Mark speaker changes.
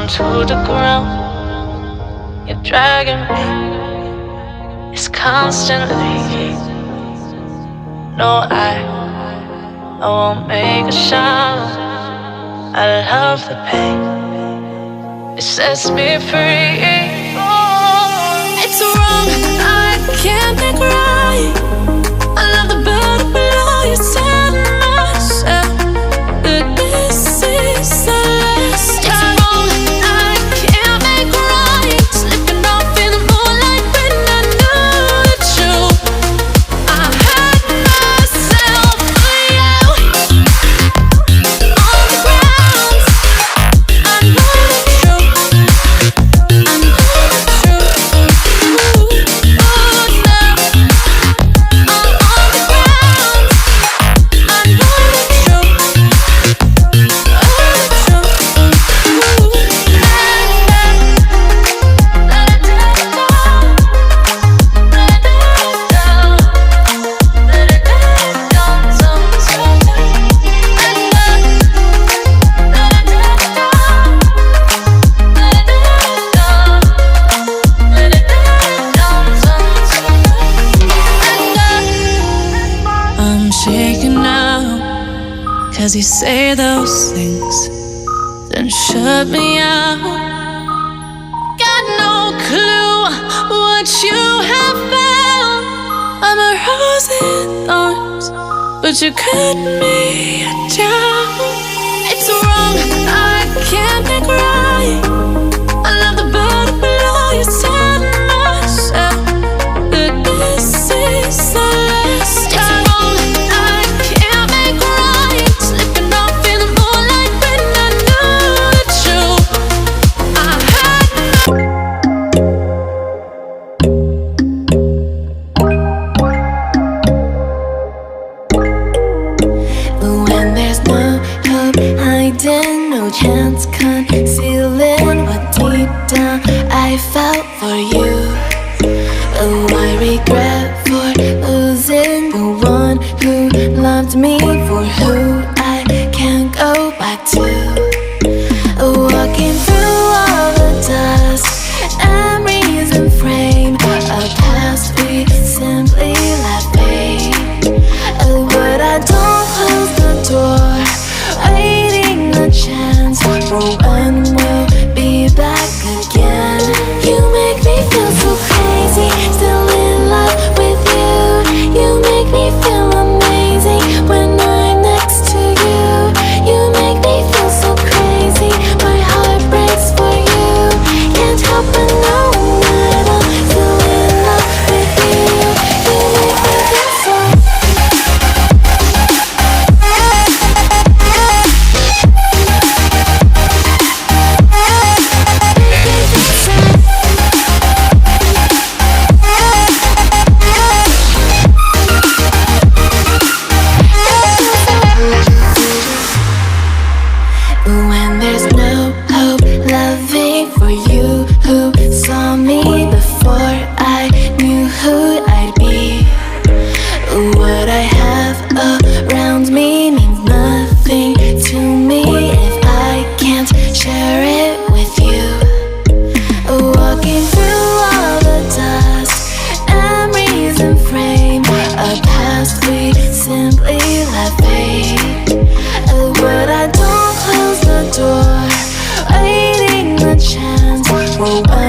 Speaker 1: down to the ground. You're dragging me, it's constantly. No, I won't make a sound. I love the pain, it sets me free. It's wrong, I can't make right. I love the bird below you said myself, but this is the last time. It's wrong, I can't make right. Slipping off in the moonlight when I knew the truth. I hurt myself for you. On the ground, I know the truth. I know the truth. Ooh, now I'm on the ground. I know the truth. I'm shaking now, 'cause you say those things, then shut me out. Got no clue what you have found. I'm a rose in thorns, but you cut me down. It's wrong, I can't make right. I love the bird below you said myself, but this is the last time. It's wrong, I can't make right. Slipping off in the moonlight when I knew the truth. I had when there's no hope hiding, no chance concealing what deep down I felt for you. Oh, I regret for losing the one who loved me, for who I can't go back to. Walking through all the dust, memories and frame, a past we simply let fade. Oh, but I don't close the door, waiting a chance for when we'll be back again. You make me feel so crazy, still in love with you. You make me feel amazing when I'm next to you. You make me feel so crazy, my heart breaks for you. Can't help but know that I'm still in love with you. You make me feel so. When there's no hope loving for you who saw me before I knew who I'd be. What I have around me means nothing to me if I can't share it with you. Walking through all the dust, memories and frame, a past we simply let fade. But I don't close the door, waiting a chance for when